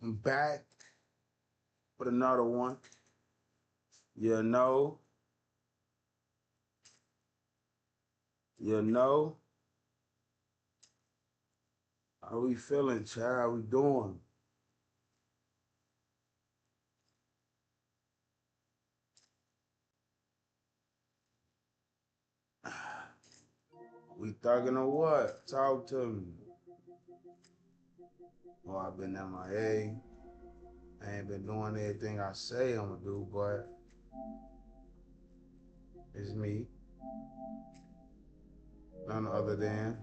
I'm back with another one. You know, you know. How we feeling, child? How we doing? We thugging or what? Talk to me. Oh, I've been MIA. I ain't been doing everything I say I'm gonna do, but it's me. None other than.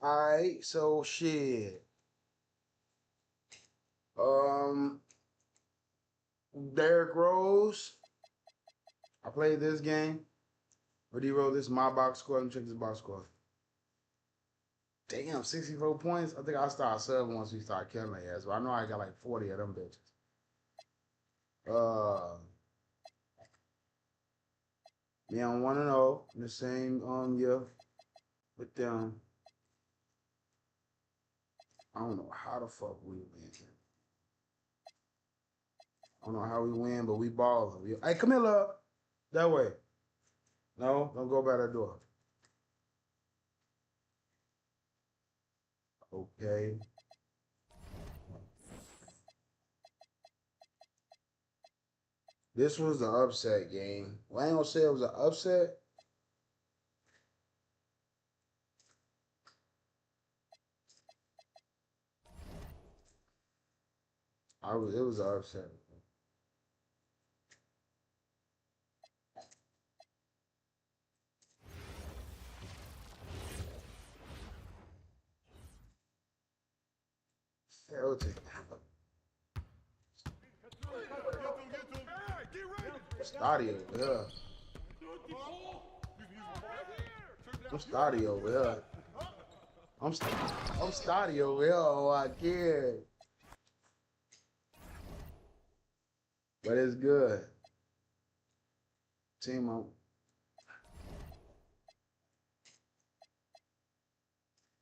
Alright, so shit. Um, Derrick Rose. I played this game. Already wrote this my box score. Let me check this box score. Damn, 64 points. I think I start subbing once we start killing their ass. But I know I got like 40 of them bitches. Yeah, I'm 1-0 in the same year with them. I don't know how the fuck we win. I don't know how we win, but we balling. Hey, come here, love. That way. No, don't go by that door. Okay. This was the upset game. Well, I ain't gonna say it was an upset. It was an upset. Celtic. Stadio, yeah. I'm Stadio over here. I'm Stadio over here. Oh, I care. But it's good. Team on.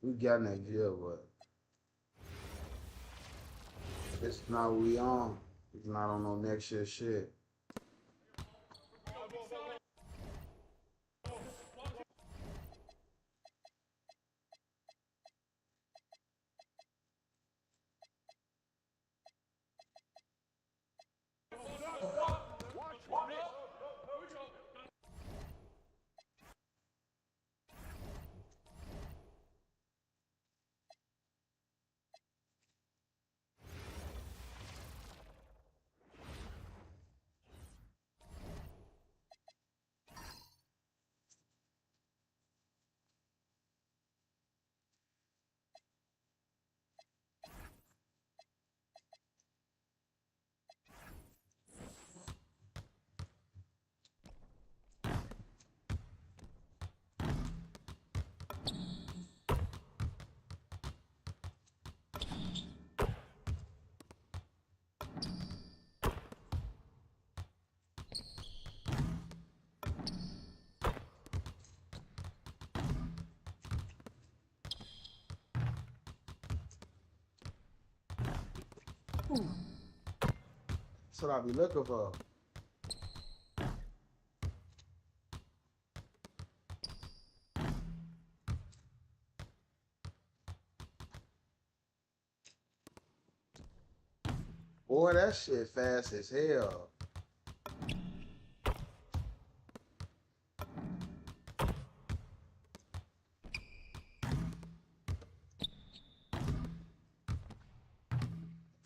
We got next year, but it's not what we on. It's not on no next year shit. That's what I be looking for. Boy, that shit fast as hell.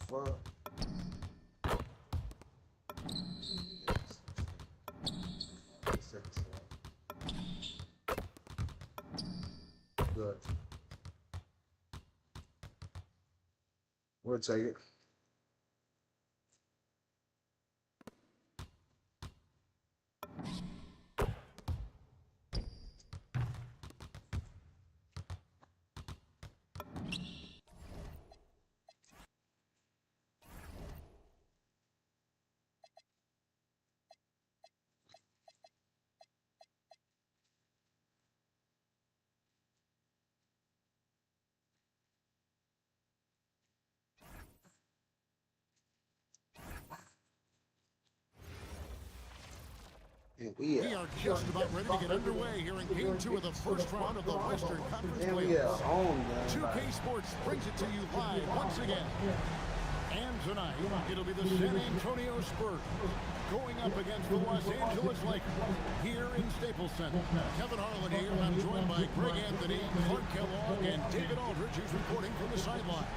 Fuck. good. We'll take it. And we are just about ready to get underway here in Game 2 of the first round of the Western Conference playoffs. 2K Sports brings it to you live once again. And tonight, it'll be the San Antonio Spurs going up against the Los Angeles Lakers here in Staples Center. Kevin Harlan here, and I'm joined by Greg Anthony, Clark Kellogg, and David Aldridge, who's reporting from the sideline.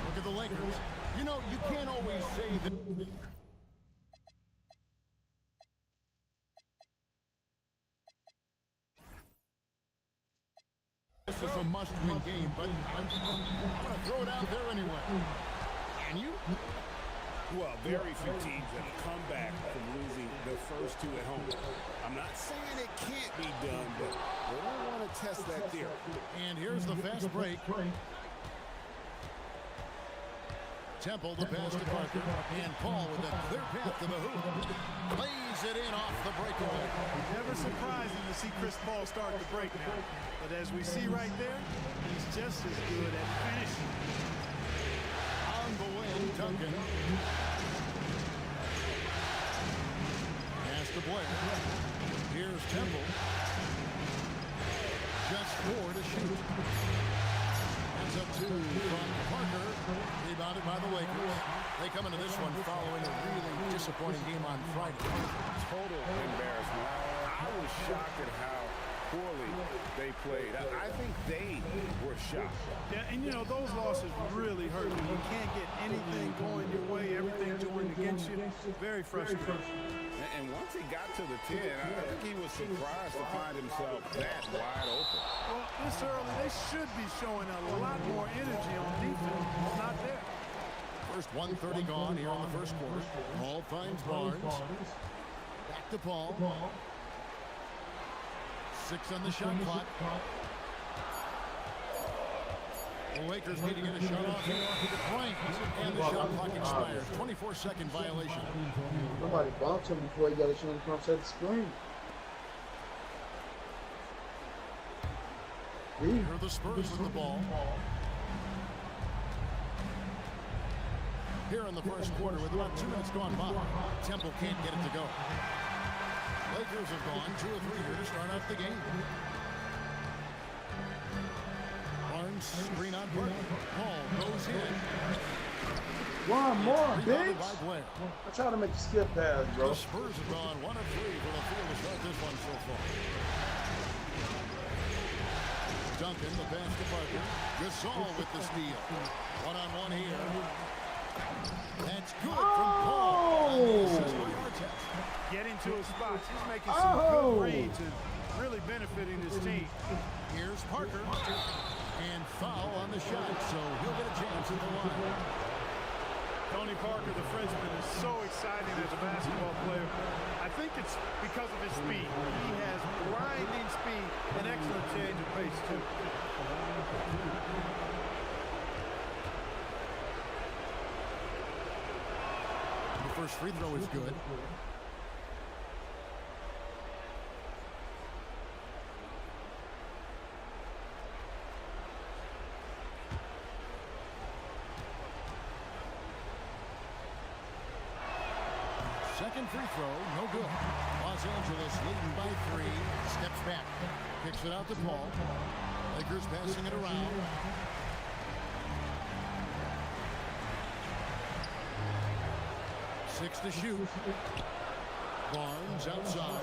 Look at the Lakers. You know, you can't always say that... This is a must-win game, but I'm going to throw it out there anyway. And you? Well, very few teams have come back from losing the first two at home. I'm not saying it can't be done, but we don't want to test that theory. And here's the fast break. Temple, the pass to Parker, and Paul with a clear path to the hoop. Lays it in off the breakaway. Never surprising to see Chris Paul start the break now. But as we see right there, he's just as good at finishing. On the wing, Duncan. Pass to Blair. Here's Temple. Just 4 to shoot. Hands up 2 from Parker. Rebounded by the Lakers. They come into this one following a really disappointing game on Friday. Total embarrassment. I was shocked at how poorly they played. I think they were shocked. Yeah, and you know, those losses really hurt you. You can't get anything going your way, everything going against you. Very frustrating. And once he got to the 10, I think he was surprised to find himself that wide open. Well, this early, they should be showing a lot more energy on defense. It's not there. First 1:30 gone here in the first quarter. Paul finds Barnes. Back to Paul. 6 on the shot clock. The Lakers need to get a shot off here. Bryant, and the shot clock expires. 24-second violation. Somebody bumped him before he got a chance to come set the screen. Here are the Spurs with the ball. Here in the first quarter with about 2 minutes gone by. Temple can't get it to go. Lakers have gone 2 of 3 here to start out the game. Barnes, screen on Burton. Paul goes in. One more, bitch. I try to make a skip pass, bro. The Spurs have gone 1 of 3 for the field to start this one so far. Duncan, the pass to Parker. Gasol with the steal. One-on-one here. That's good from Paul. Getting to his spots. He's making some good reads and really benefiting his team. Here's Parker. And foul on the shot, so he'll get a chance at the line. Tony Parker, the Frenchman, is so exciting as a basketball player. I think it's because of his speed. He has blinding speed and excellent change of pace, too. The first free throw is good. Second free throw, no good. Los Angeles leading by 3. Steps back. Kicks it out to Paul. Lakers passing it around. Six to shoot. Barnes outside.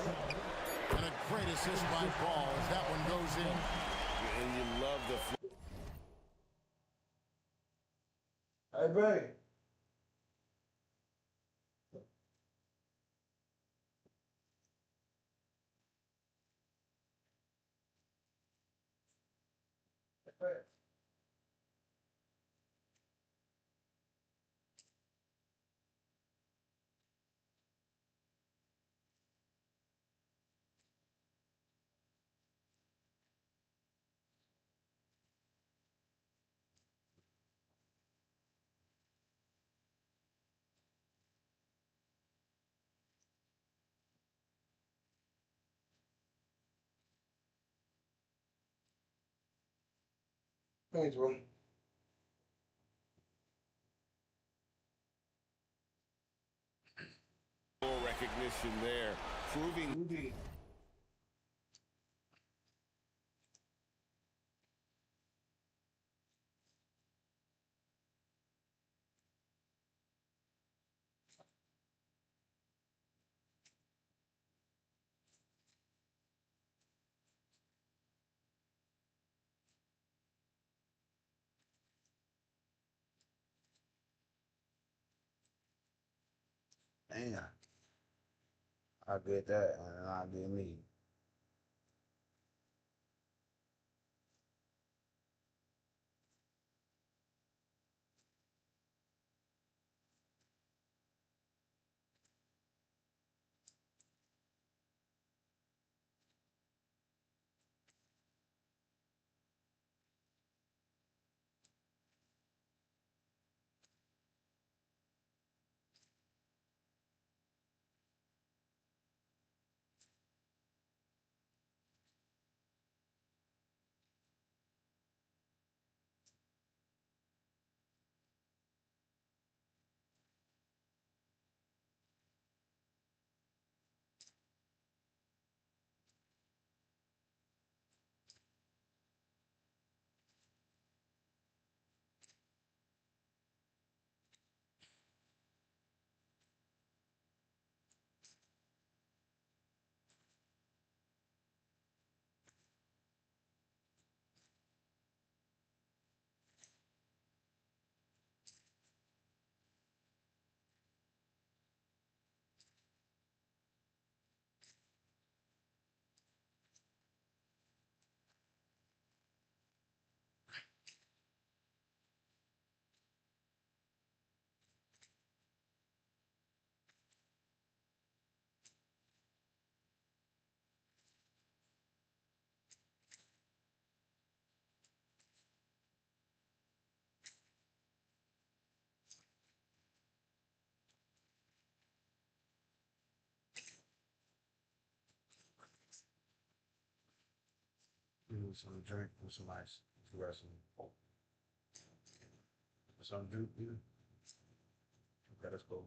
And a great assist by Paul as that one goes in. And you love the... Hey, babe. Thanks, bro. Recognition there, proving. Damn. I get that, and I get me. Some drink with some ice. Some some drink, dude. Okay, let's go.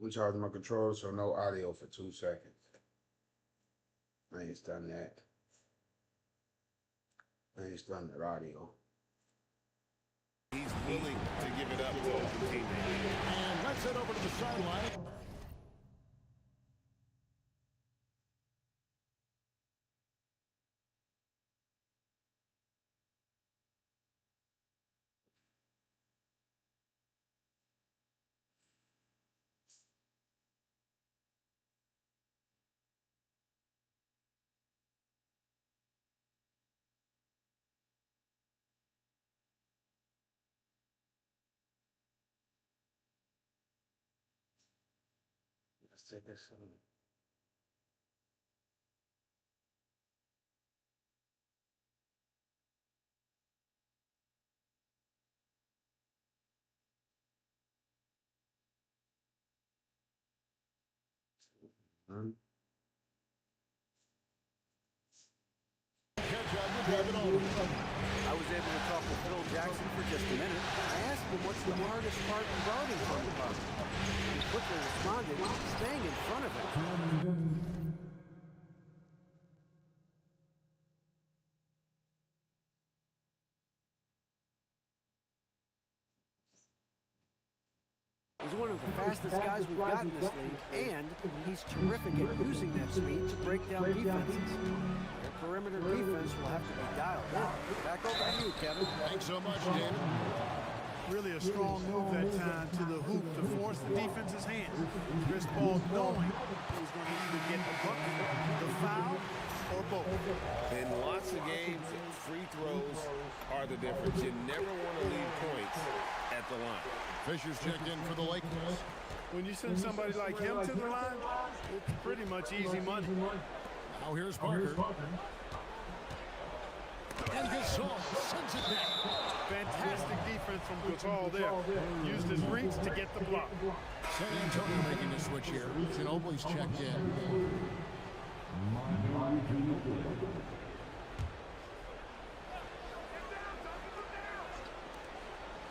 We charged my controller, so no audio for 2 seconds. I ain't done that. I ain't done that audio. He's willing to give it up to the teammate. And let's head over to the sideline. Let's take this. I was able to talk to Phil Jackson for just a minute. I asked him what's the hardest part of guarding from the puck. He quickly responded, staying in front of it. He's one of the fastest guys we've got in this league, and he's terrific at using that speed to break down defenses. Their perimeter defense will have to be dialed in. Back over to you, Kevin. Thanks so much, David. Really a strong move that time to the hoop to force the defense's hand. Chris Paul knowing he's going to either get the bucket, the foul, or both. In lots of games, free throws are the difference. You never want to leave points at the line. Fisher's checked in for the Lakers. When you send somebody like him to the line, it's pretty much easy money. Now here's Parker. And Gasol sends it down. Fantastic defense from Gasol there. Used his reach to get the block. San Antonio making the switch here. Ginobili's checked in.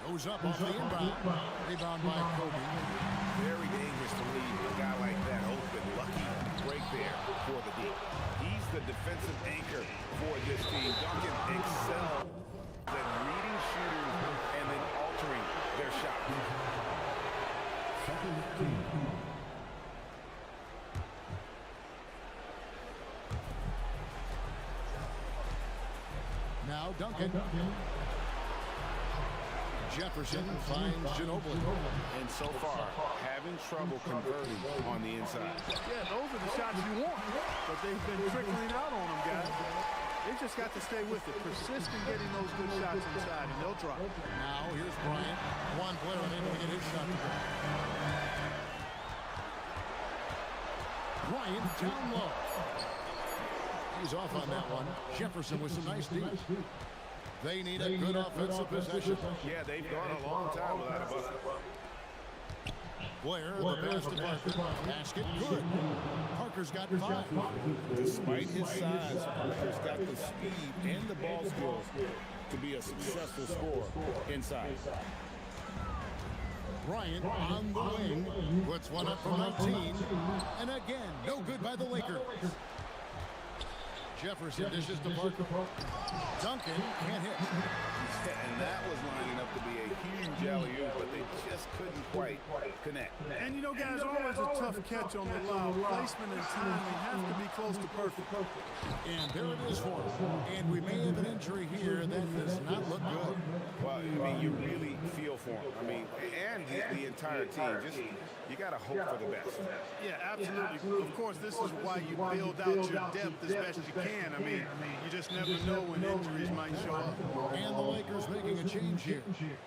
Goes up off the inbound. Rebound by Kobe. Very dangerous to leave a guy like that open. Lucky break there for the D. He's the defensive anchor for this team. Duncan excelled at reading shooters and then altering their shot. Now Duncan. Jefferson finds Ginobili. And so far, having trouble converting on the inside. Yeah, those are the shots you want, but they've been trickling out on them, guys. They just got to stay with it. Persist in getting those good shots inside, and they'll drop. Now here's Bryant. One player unable to get his shot to go. Bryant down low. He's off on that one. Jefferson with some nice D. They need a good offensive possession. Yeah, they've gone a long time without a bucket. Blair, the pass to Parker. Basket good. Parker's got 5. Despite his size, Parker's got the speed and the ball skills to be a successful scorer inside. Bryant on the wing. Puts one up from 19. And again, no good by the Lakers. Jefferson dishes to Parker. Duncan can't hit. And that was lining up to be a huge alley-oop, but they just couldn't quite connect. And you know, guys, always a tough catch on the lob. Placement and timing have to be close to perfect. And there it is for him. And we may have an injury here that does not look good. Well, I mean, you really feel for him. I mean, and the entire team. Just, you got to hope for the best. Yeah, absolutely. Of course, this is why you build out your depth as best you can. I mean, you just never know when injuries might show up. And the Lakers making a change here.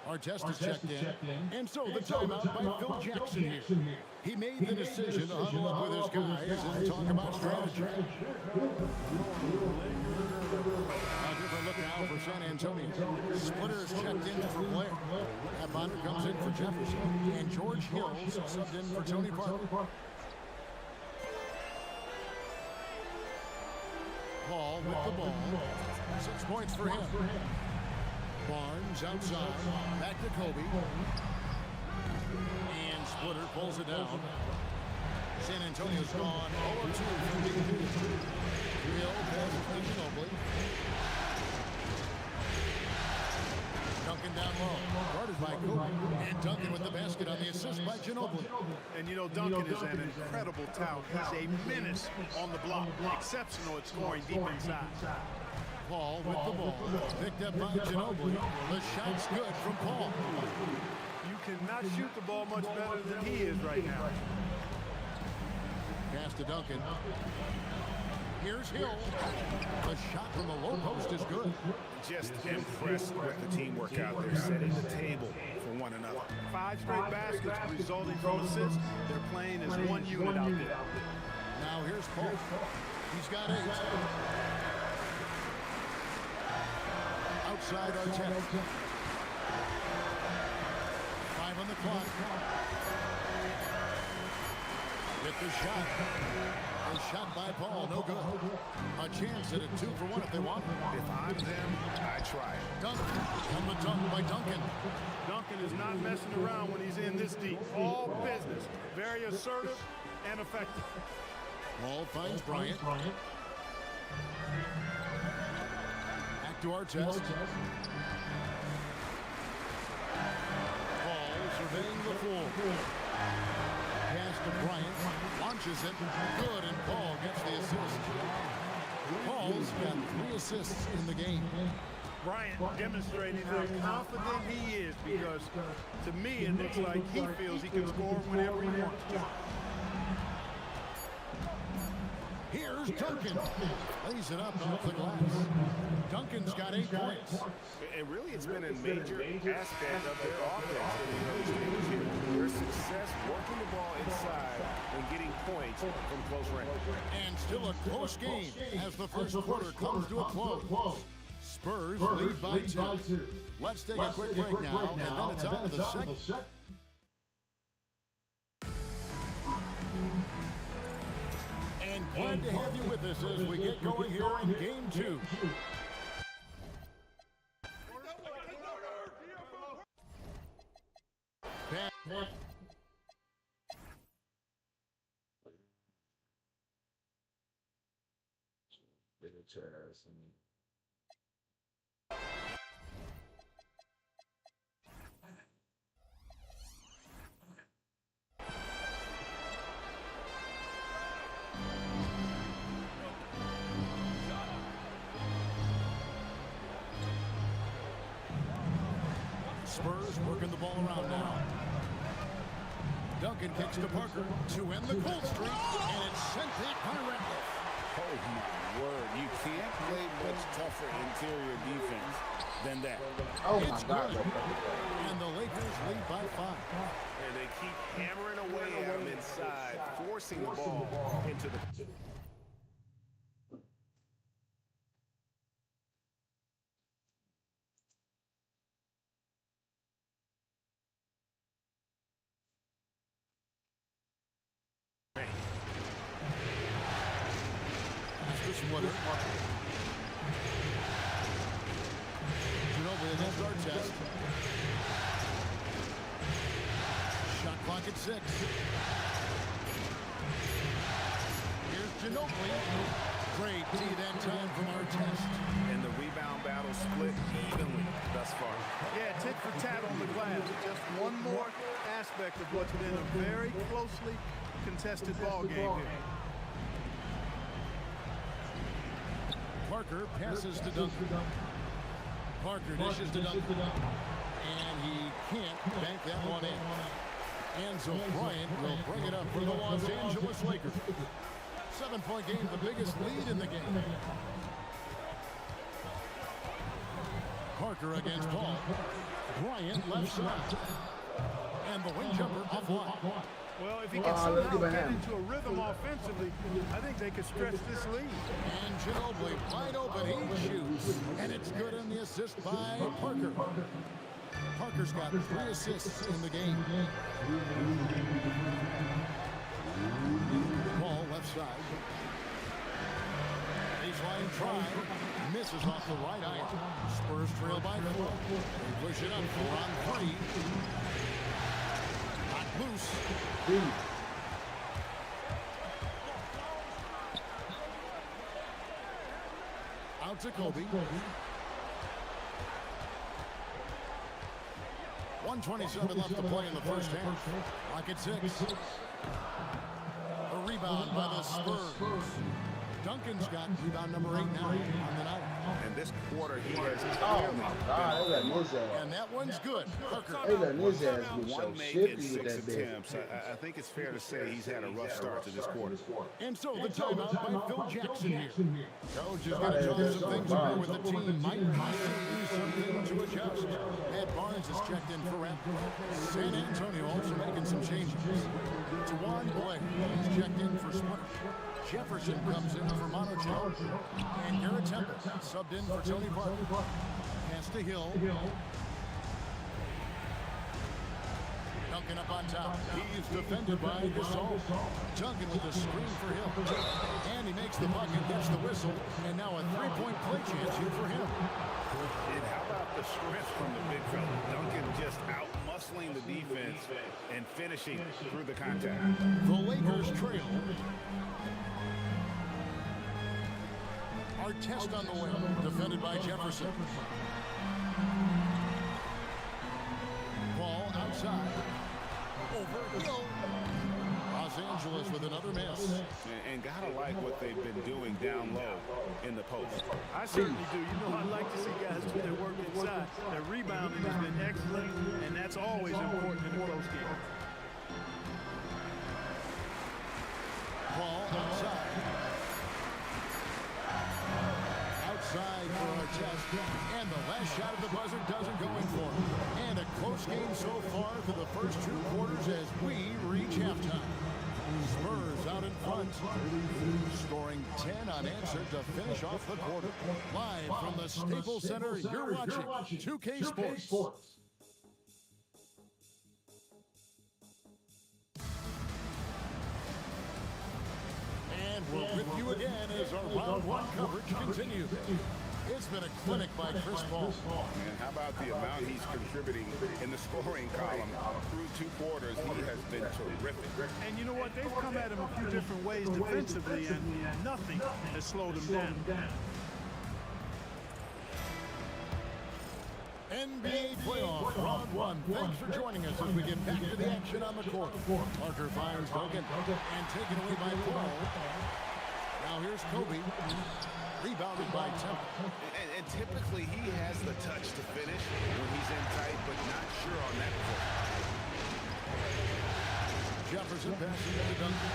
Artest is checked in. And so the timeout by Phil Jackson here. He made the decision to huddle up with his guys and talk about strategy. A different look now for San Antonio. Splitter is checked in for Blair. Bonder comes in for Jefferson. And George Hills subbed in for Tony Parker. Paul with the ball. 6 points for him. Barnes outside. Back to Kobe. And Splitter pulls it down. San Antonio's gone 0-2 from deep. Hill passes to Ginobili. Duncan down low. Guarded by Kobe. And Duncan with the basket on the assist by Ginobili. And you know, Duncan is an incredible talent. He's a menace on the block. Exceptional at scoring deep inside. Paul with the ball. Picked up by Ginobili. The shot's good from Paul. You cannot shoot the ball much better than he is right now. Pass to Duncan. Here's Hill. The shot from the low post is good. Just impressed with the teamwork out there, setting the table for one another. 5 straight baskets resulting from assists. They're playing as one unit out there. Now here's Paul. He's got 8. Outside Artest. 5 on the clock. Hit the shot. A shot by Paul, no good. A chance at a 2 for 1 if they want it. If I'm them, I try. Duncan. On the dunk by Duncan. Duncan is not messing around when he's in this deep. All business. Very assertive and effective. Ball finds Bryant. Back to Artest. Paul surveying the floor. Pass to Bryant. Launches it. Good, and Paul gets the assist. Paul's got 3 assists in the game. Bryant demonstrating how confident he is, because to me it looks like he feels he can score whenever he wants. Here's Duncan. Lays it up off the glass. Duncan's got 8 points. And really, it's been a major aspect of their offense in the early stages here. Their success working the ball inside and getting points from close range. And still a close game as the first quarter comes to a close. Spurs lead by 2. Let's take a quick break now, and then it's on to the second. And glad to have you with us as we get going here in Game 2. Spurs working the ball around now. Duncan kicks to Parker to end the cold streak, and it's sent back by Ratliff. Oh, my word. You can't play much tougher interior defense than that. Oh, my God. And the Lakers lead by 5. And they keep hammering away at him inside, forcing the ball into the... Woodard. Ginobili against Artest. Shot clock at 6. Here's Ginobili. Great lead end time from Artest. And the rebound battle split evenly thus far. Yeah, tit for tat on the glass. Just one more aspect of what's been a very closely contested ball game here. Parker passes to Duncan. Parker dishes to Duncan. And he can't bank that one in. And so Bryant will bring it up for the Los Angeles Lakers. 7-point game, the biggest lead in the game. Parker against Paul. Bryant left side. And the wing jumper offline. Well, if he can somehow get into a rhythm offensively, I think they could stretch this lead. And Ginobili wide open, he shoots. And it's good on the assist by Parker. Parker's got 3 assists in the game. Ball left side. Baseline try. Misses off the right iron. Spurs trail by 4. They push it up 4 on 3. Loose. Out to Kobe. 1:27 left to play in the first half. Clock at 6. A rebound by the Spurs. Duncan's got rebound number 8 now on the night. And this quarter, he has Oh my God, they let his ass. And that one's good. Parker. They let his ass get so one make shifty in with 6 that bitch. attempts. I think it's fair to say he's had a rough start to this quarter. And so the timeout by Phil Jackson here. Coach is going to talk some things over with the team. Might be something to adjust. Matt Barnes is checked in for rep. San Antonio also making some changes. Tawan Blair is checked in for Smart. Jefferson comes in for Monotone. And Garrett Temple subbed in for Tony Parker. Pass to Hill. Duncan up on top. He's defended by Gasol. Duncan with the screen for Hill. And he makes the bucket, gets the whistle, and now a 3-point play chance here for him. And how about the strength from the big fella? Duncan just out-muscling the defense and finishing through the contact. The Lakers trail. Artest on the wing, defended by Jefferson. Ball outside. Over Hill. Los Angeles with another miss. And gotta like what they've been doing down low in the post. I certainly do. You know, I like to see guys do their work inside. Their rebounding has been excellent, and that's always important in a close game. Ball outside. Outside for Artest. And the last shot of the buzzer doesn't go in for him. And a close game so far for the first 2 quarters as we reach halftime. Spurs out in front, scoring 10 unanswered to finish off the quarter. Live from the Staples Center, you're watching 2K Sports. And we're with you again as our round 1 coverage continues. It's been a clinic by Chris Paul. And how about the amount he's contributing in the scoring column? Through 2 quarters, he has been terrific. And you know what? They've come at him a few different ways defensively, and nothing has slowed him down. NBA playoff round 1. Thanks for joining us as we get back to the action on the court. Parker finds Duncan and taken away by Paul. Now here's Kobe. Rebounded by Temple. And typically he has the touch to finish when he's in tight, but not sure on that play. Jefferson passing to Duncan.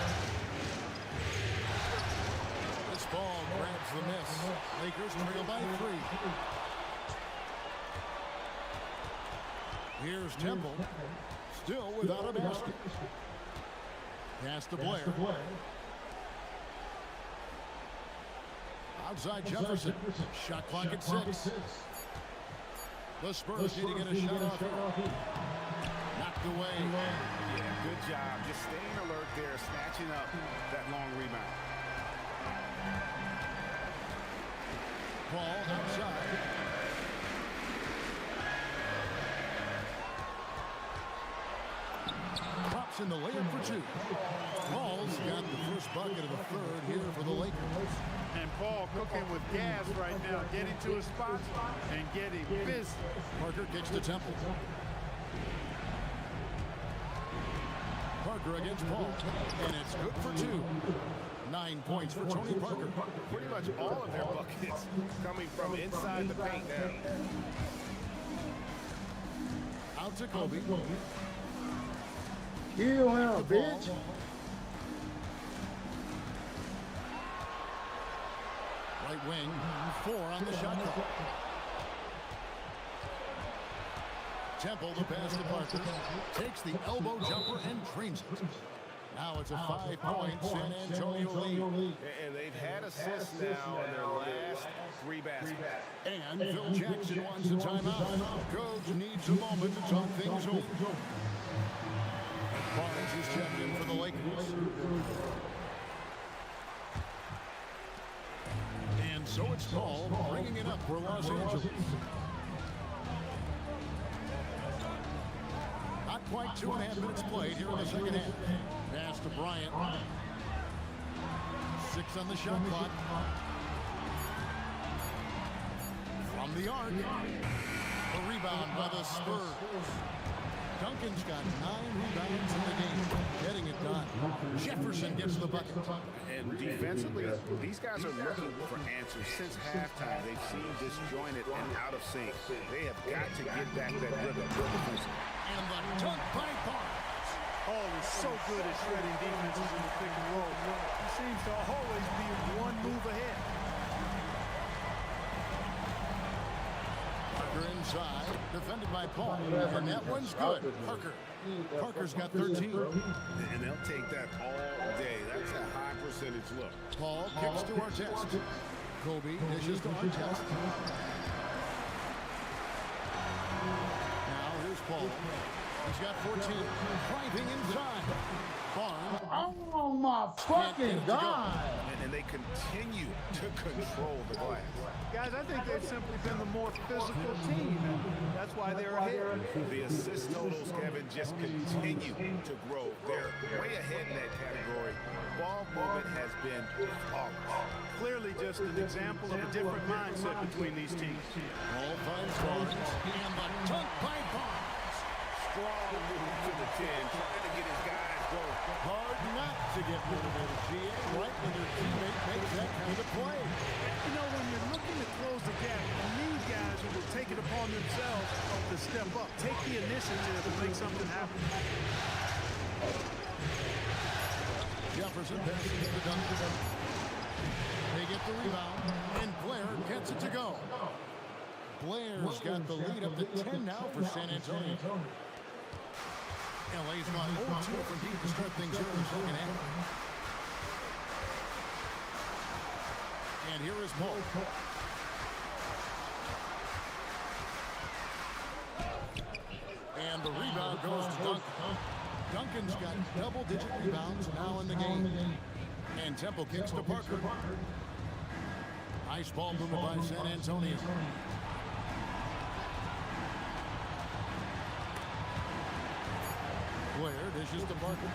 The Ball grabs the miss. Lakers trail by 3. Here's Temple. Still without a basket. Pass to Blair. Outside Jefferson. Shot clock at 6. The Spurs need to get a shot off here. Knocked away. Yeah, good job. Just staying alert there, snatching up that long rebound. Ball outside. Pops in the layup for 2. Paul's got the first bucket of the third here for the Lakers. And Paul cooking with gas right now, getting to his spot and getting busy. Parker kicks to Temple. Parker against Paul, and it's good for 2. 9 points for Tony Parker. Pretty much all of their buckets coming from inside the paint now. Out to Kobe. Kill him, bitch. Right wing, 4 on the shot clock. Temple, the pass to Parker. Takes the elbow jumper and drains it. Now it's a 5-point San Antonio lead. And they've had assists now in their last 3 baskets. And Phil Jackson wants a timeout. Coach needs a moment to talk things over. Barnes is checked in for the Lakers. And so it's Paul bringing it up for Los Angeles. Not quite 2.5 minutes played here in the second half. Pass to Bryant. 6 on the shot clock. From the arc. A rebound by the Spurs. Duncan's got 9 rebounds in the game, getting it done. Jefferson gets the bucket. And defensively, these guys are looking for answers. Since halftime, they've seemed disjointed and out of sync. They have got to get back that rhythm. And the dunk by Barnes. Paul is so good at shredding defenses in the pick and roll. He seems to always be 1 move ahead. Parker inside, defended by Paul, and that one's good. Parker's got 13. And they'll take that all day. That's a high percentage look. Paul kicks to Artest. Kobe dishes to Artest. Now here's Paul. He's got 14. Driving inside. Barnes. Oh my fucking God. And they continue to control the glass. Guys, I think they've simply been the more physical team. That's why they're ahead. The assist totals, Kevin, just continue to grow. They're way ahead in that category. Ball movement has been flawless. Clearly just an example of a different mindset between these teams. Ball finds Barnes. And the dunk by Barnes. Strong move to the 10, trying to get his guys going. Hard not to get motivated, GA, right when your teammate makes that kind of play. You know, when you're looking to close the gap, you need guys who will take it upon themselves to step up, take the initiative and make something happen. Jefferson passes to the Duncan. They get the rebound, and Blair gets it to go. Blair's got the lead up to 10 now for San Antonio. LA's gone 0-2 from deep to start things here in the second half. And here is Paul. And the rebound goes to Duncan. Duncan's got double-digit rebounds now in the game. And Temple kicks to Parker. Nice ball movement by San Antonio. Blair dishes to Parker.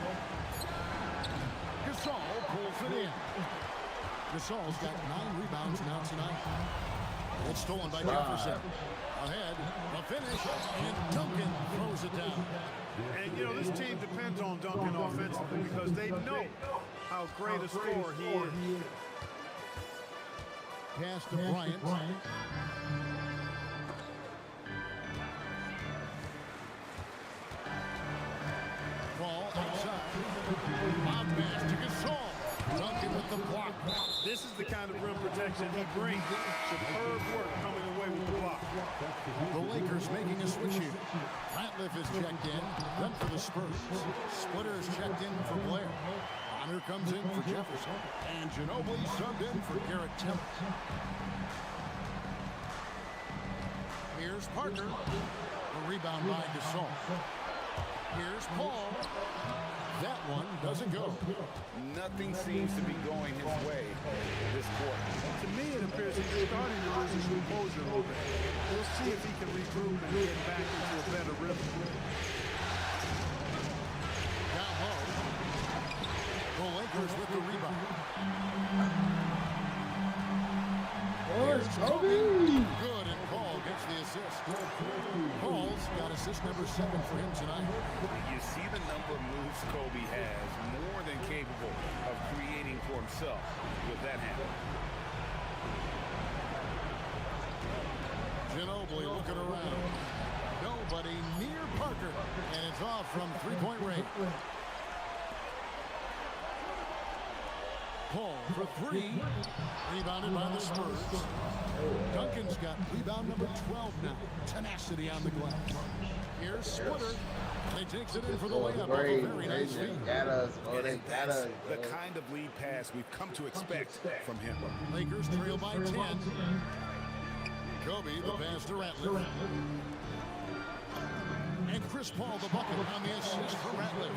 Gasol pulls it in. Gasol's got 9 rebounds now tonight. It's stolen by Jefferson. Ahead, a finish, and Duncan throws it down. And, you know, this team depends on Duncan offensively because they know how great a scorer he is. Pass to Bryant. Ball outside. Lob pass to Gasol. Duncan with the block. This is the kind of rim protection he brings. Superb work coming away with the block. The Lakers making a switch here. Ratliff is checked in, done for the Spurs. Splitter is checked in for Blair. Honor comes in for Jefferson. And Ginobili subbed in for Garrett Temple. Here's Parker. The rebound by Gasol. Here's Paul. That one doesn't go. Nothing seems to be going his way this quarter. To me, it appears he's starting to lose his composure a little bit. We'll see if he can regroup and get back into a better rhythm. Down low. The Lakers with the rebound. Here's Kobe. Good, and Paul gets the assist. Paul's got assist number 7 for him tonight. You see the number of moves Kobe has, more than capable of creating for himself with that hand. Ginobili looking around. Nobody near Parker, and it's off from three-point range. Paul for 3. Rebounded by the Spurs. Duncan's got rebound number 12 now. Tenacity on the glass. Here's Splitter. And he takes it in for the layup. Great. Very nice feed. That's the kind of lead pass we've come to expect from him. Lakers trail by 10. Kobe, the pass to Ratliff. And Chris Paul, the bucket on the assist for Ratliff.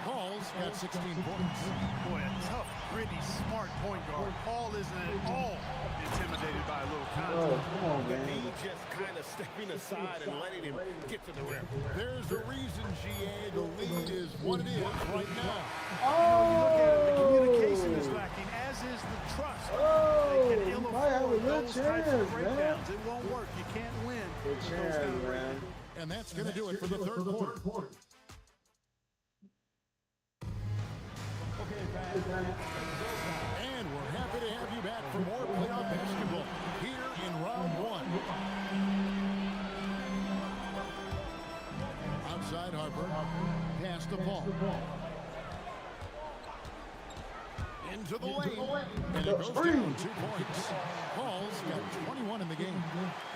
Paul's got 16 points. Boy, a tough, gritty, smart point guard. Paul isn't at all intimidated by a little contact. Come on, man. He just kind of stepping aside and letting him get to the rim. There's a reason, GA, the lead is what it is right now. You look at it, the communication is lacking, as is the trust. They can ill afford those types of breakdowns. It won't work. You can't win with those kind of breakdowns. And that's going to do it for the third quarter. And we're happy to have you back for more playoff basketball here in round 1. Outside Harper. Pass to Paul. Into the lane. And it goes down 2 points. Paul's got 21 in the game.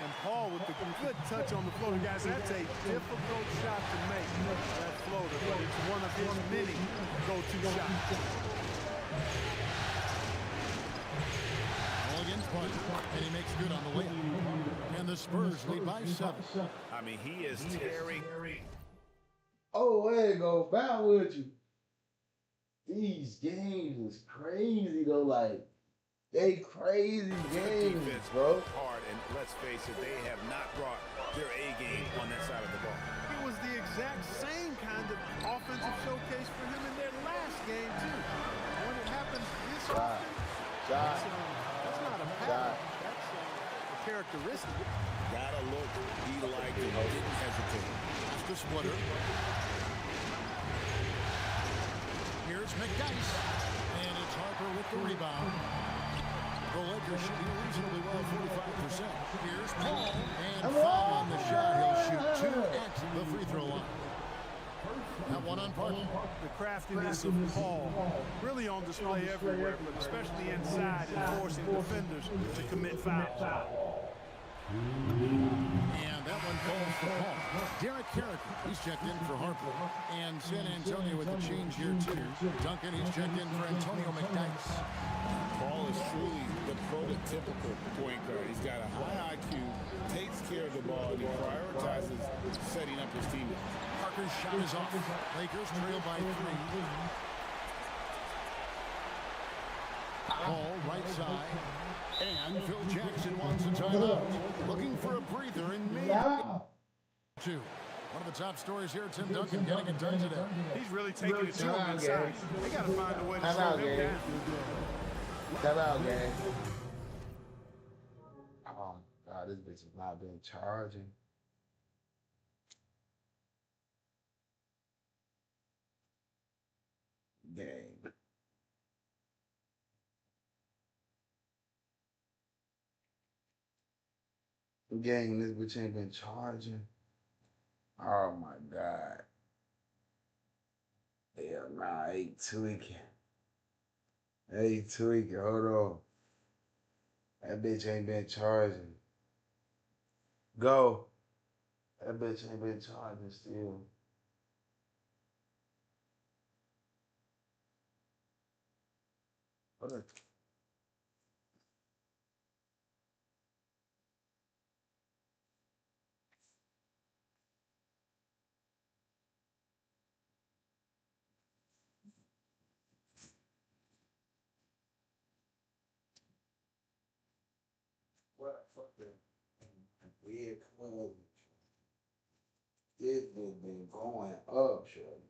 And Paul with the good touch on the floater. Guys, that's a difficult shot to make, that floater, but it's one of his many go-to shots. Mulligan's punch, and he makes good on the layup. And the Spurs lead by 7. I mean, he is tearing. Oh, there you go. Bound with you. These games is crazy, though. Like, they crazy games, bro. Hard, and let's face it, they have not brought their A game on that side of the ball. It was the exact same kind of offensive showcase for him in their last game, too. When it happens this often, that's not a pattern. That's a characteristic. Gotta look, he liked it, didn't hesitate. That's the Splitter. Here's McDice. And it's Harper with the rebound. The Lakers should be reasonably well 45%. Here's Paul. And foul on the shot. He'll shoot 2 at the free throw line. That one on Parker. The craftiness of Paul really on display everywhere, but especially inside and forcing defenders to commit fouls. And that one falls for Paul. Derek Carricker, he's checked in for Harper. And San Antonio with the change here, too. Duncan, he's checked in for Antonio McDice. Paul is truly the prototypical point guard. He's got a high IQ, takes care of the ball, and he prioritizes setting up his teammates. Parker's shot is off. Lakers trail by 3. Paul, right side. And Phil Jackson wants a timeout. Looking for a breather in maybe 2. One of the top stories here, Tim Duncan getting it done today. He's really taking it to him inside. They got to find a way to slow him down. Time out, gang. Oh, God, this bitch has not been charging. Gang. Gang, this bitch ain't been charging. Oh my God. Hell nah, I ain't tweaking. Hey, tweak, hold on. That bitch ain't been charging. Go. That bitch ain't been charging still. What? What fucking weird club? This bitch been going up, shorty.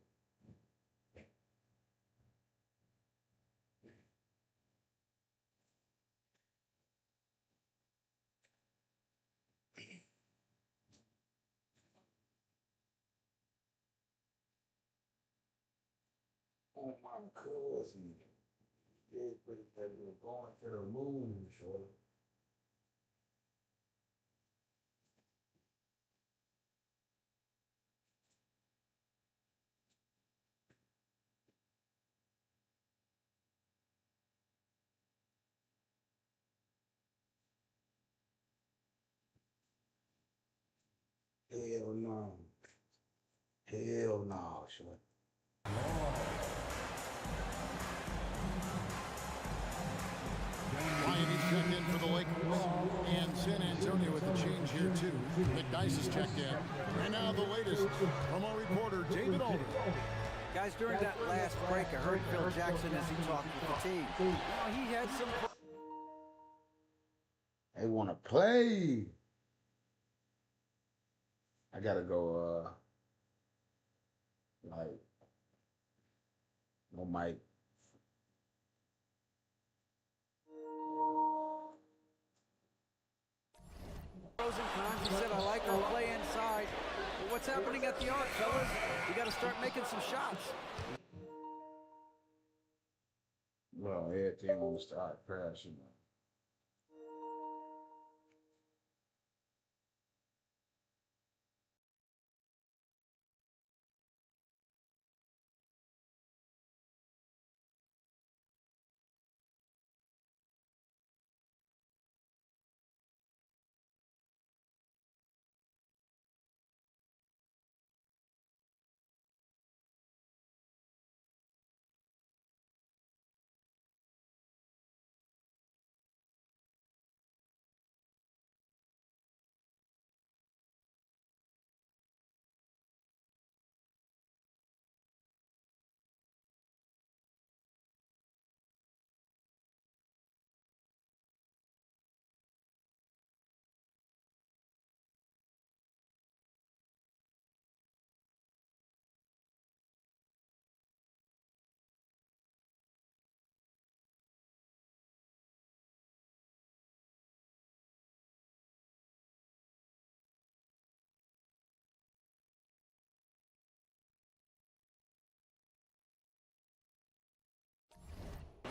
Oh my cousin. This bitch has been going to the moon, shorty. Hell no. Hell no, shorty. Ryan is checked in for the Lakers. And San Antonio with the change here, too. McDyess is checked in. And now the latest from our reporter, David Alder. Guys, during that last break, I heard Phil Jackson as he talked with the team. He had some... They want to play. I gotta go, like, no mic. Pros and cons. He said, I like our play inside. But what's happening at the arc, fellas? We got to start making some shots. Well, everything gonna start crashing.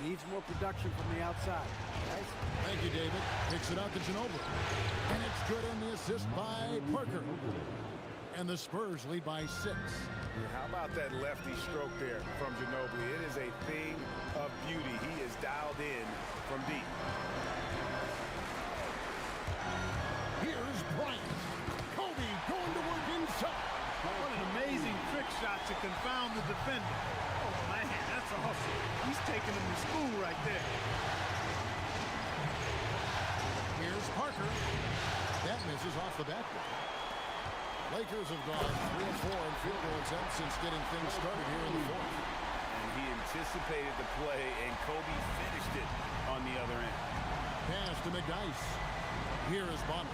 Needs more production from the outside. Guys? Thank you, David. Kicks it out to Ginobili. And it's good on the assist by Parker. And the Spurs lead by 6. How about that lefty stroke there from Ginobili? It is a thing of beauty. He is dialed in from deep. Here's Bryant. Kobe going to work inside. What an amazing trick shot to confound the defender. Oh, man, that's awesome. He's taking him to school right there. Here's Parker. That misses off the backboard. Lakers have gone 3 of 4 in field goal attempts since getting things started here in the fourth. And he anticipated the play, and Kobe finished it on the other end. Pass to McDyess. Here is Bonner.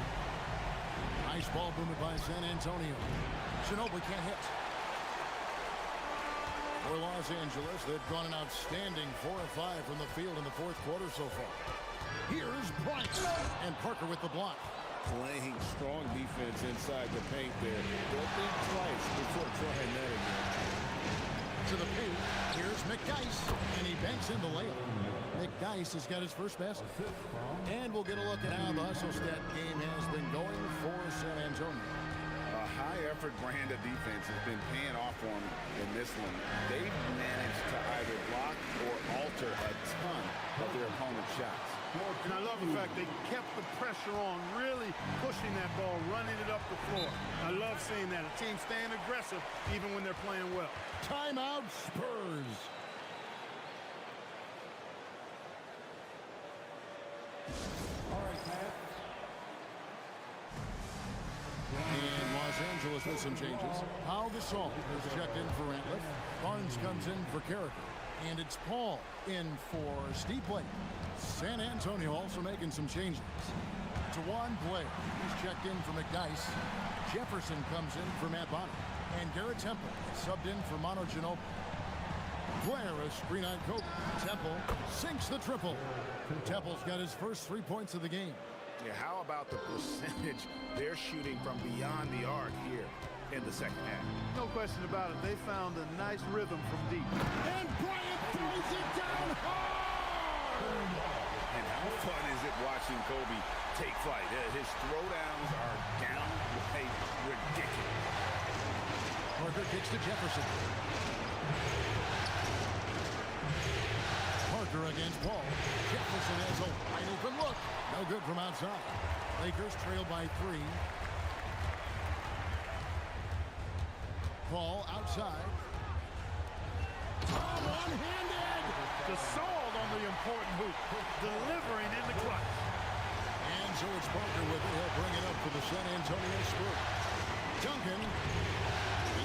Nice ball movement by San Antonio. Ginobili can't hit. For Los Angeles, they've gone an outstanding 4 of 5 from the field in the fourth quarter so far. Here's Bryant. And Parker with the block. Playing strong defense inside the paint there. Don't think twice before trying that again. To the paint. Here's McDyess. And he banks in the layup. McDyess has got his first basket. And we'll get a look at how the hustle stat game has been going for San Antonio. A high Rutherford brand of defense has been paying off for them in this one. They've managed to either block or alter a ton of their opponent's shots. And I love the fact they kept the pressure on, really pushing that ball, running it up the floor. I love seeing that. A team staying aggressive even when they're playing well. Timeout, Spurs. All right, Pat. In Los Angeles with some changes. Pau Gasol has checked in for Ratliff. Barnes comes in for Carricker. And it's Paul in for Steve Blake. San Antonio also making some changes. Tawan Blair, he's checked in for McDice. Jefferson comes in for Matt Bonner. And Garrett Temple subbed in for Manu Ginobili. Blair, a screen on Kobe. Temple sinks the triple. Temple's got his first 3 points of the game. Yeah, how about the percentage they're shooting from beyond the arc here in the second half? No question about it. They found a nice rhythm from deep. And Bryant throws it down hard! And how fun is it watching Kobe take flight? His throwdowns are downright ridiculous. Parker kicks to Jefferson. Parker against Paul. Jefferson has a wide open look. No good from outside. Lakers trail by 3. Paul outside. One-handed! Gasol on the important hoop, delivering in the clutch. And so it's Parker with it. He'll bring it up for the San Antonio Spurs. Duncan,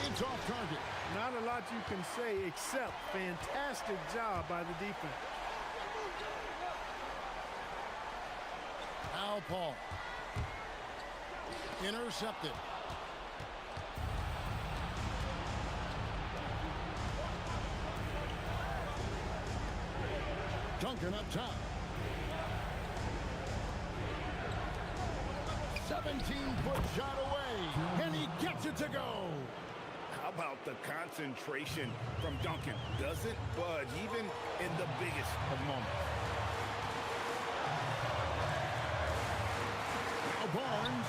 it's off target. Not a lot you can say except fantastic job by the defense. Al Paul. Intercepted. Duncan up top. 17-foot shot away, and he gets it to go. How about the concentration from Duncan? Doesn't budge even in the biggest of moments. Now Barnes.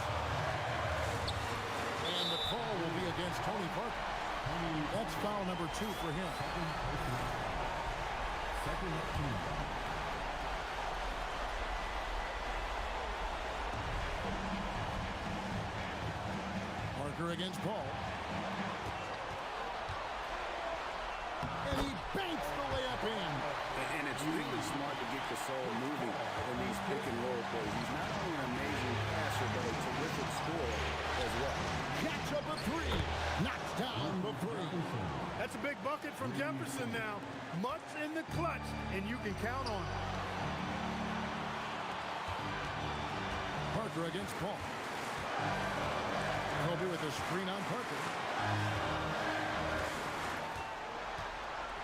And the call will be against Tony Parker. That's foul number 2 for him. Second team. Parker against Paul. And he banks the layup in. And it's really smart to get Gasol moving in these pick and roll plays. He's not only an amazing passer, but a terrific scorer as well. Catch up a 3. Knocks down the 3. That's a big bucket from Jefferson now. Much in the clutch, and you can count on it. Parker against Paul. Kobe with a screen on Parker.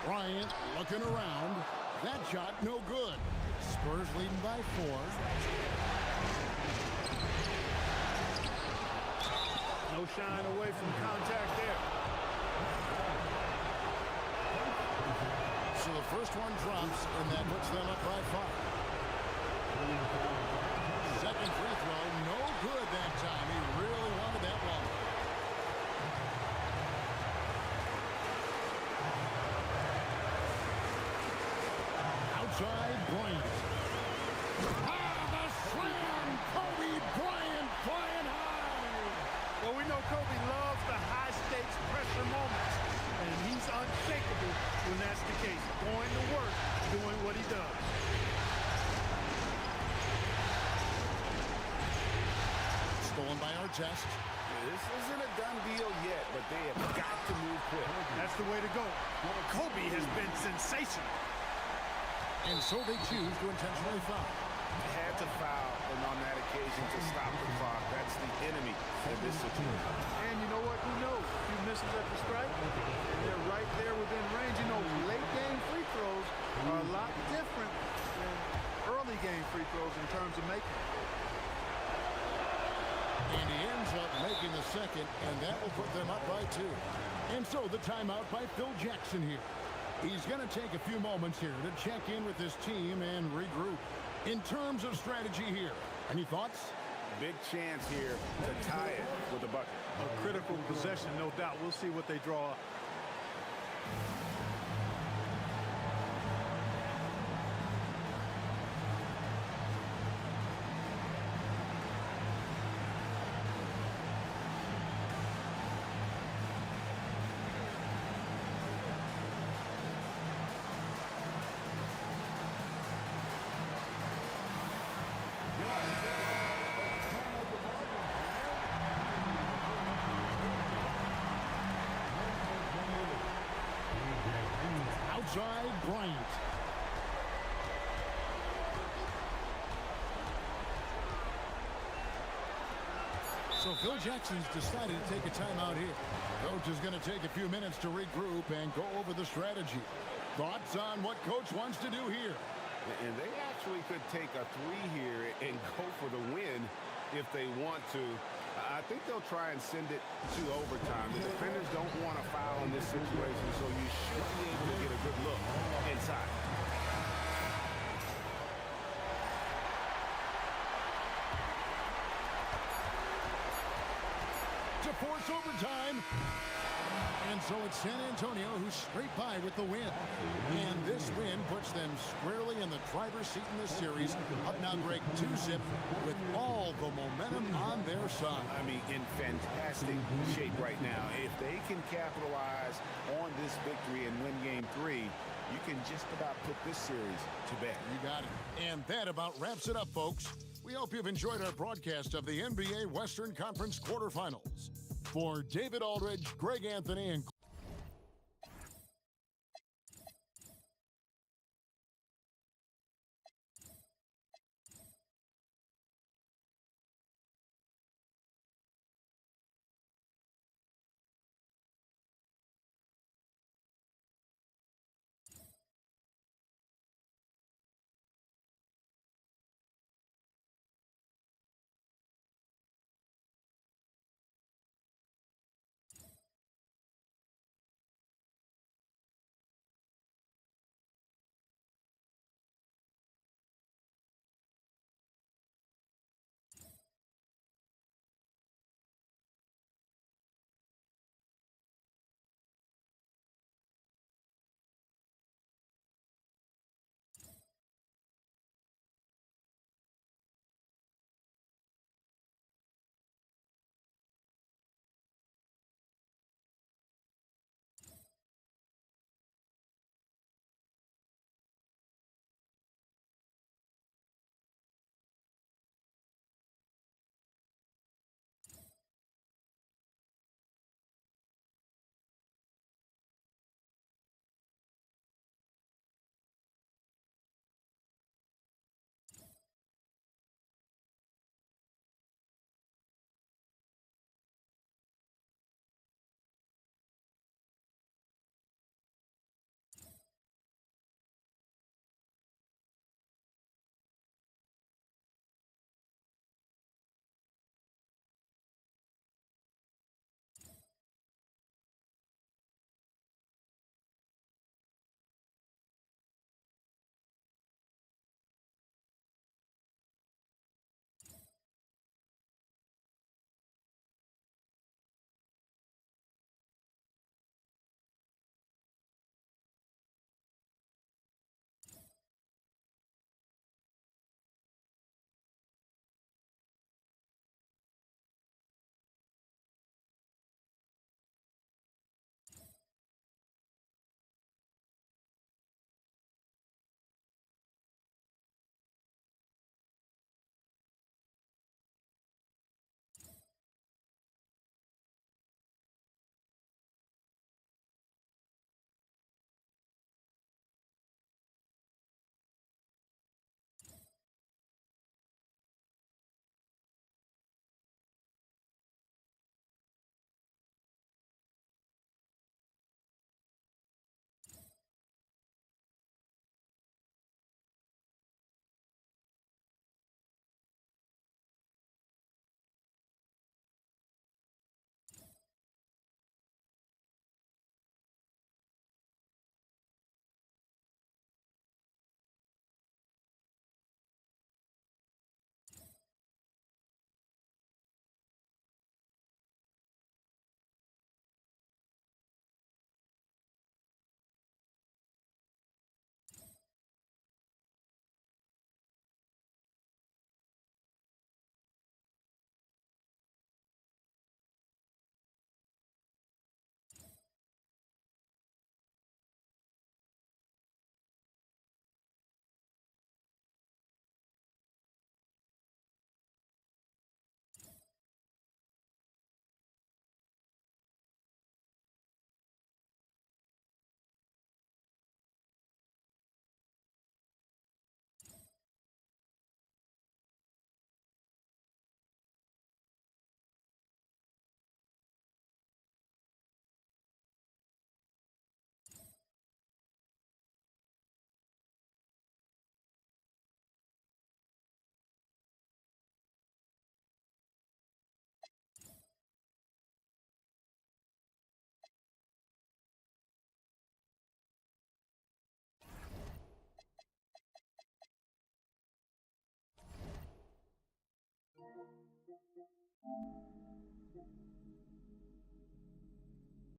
Bryant looking around. That shot no good. Spurs leading by 4. No shine away from contact there. So the first one drops, and that puts them up by 5. Second free throw, no good that time. He really wanted that one. Outside Bryant. The slam! Kobe Bryant flying high! Well, we know Kobe loves the high-stakes pressure moments, and he's unshakable when that's the case. Going to work, doing what he does. Stolen by Artest. This isn't a done deal yet, but they have got to move quick. That's the way to go. Kobe has been sensational. And so they choose to intentionally foul. They had to foul, and on that occasion to stop the clock. That's the enemy in this situation. And you know what? Who knows? A few misses at the stripe, they're right there within range. You know, late game free throws are a lot different than early game free throws in terms of making. And he ends up making the second, and that will put them up by 2. And so the timeout by Phil Jackson here. He's going to take a few moments here to check in with his team and regroup. In terms of strategy here, any thoughts? Big chance here to tie it with a bucket. A critical possession, no doubt. We'll see what they draw up. Outside Bryant. So Phil Jackson's decided to take a timeout here. Coach is going to take a few minutes to regroup and go over the strategy. Thoughts on what Coach wants to do here? And they actually could take a 3 here and go for the win if they want to. I think they'll try and send it to overtime. The defenders don't want to foul in this situation, so you should be able to get a good look inside. To force overtime. And so it's San Antonio who's straight by with the win. And this win puts them squarely in the driver's seat in this series. Up now, Greg, 2-zip with all the momentum on their side. I mean, in fantastic shape right now. If they can capitalize on this victory and win Game 3, you can just about put this series to bed. You got it. And that about wraps it up, folks. We hope you've enjoyed our broadcast of the NBA Western Conference quarterfinals. For David Aldridge, Greg Anthony, and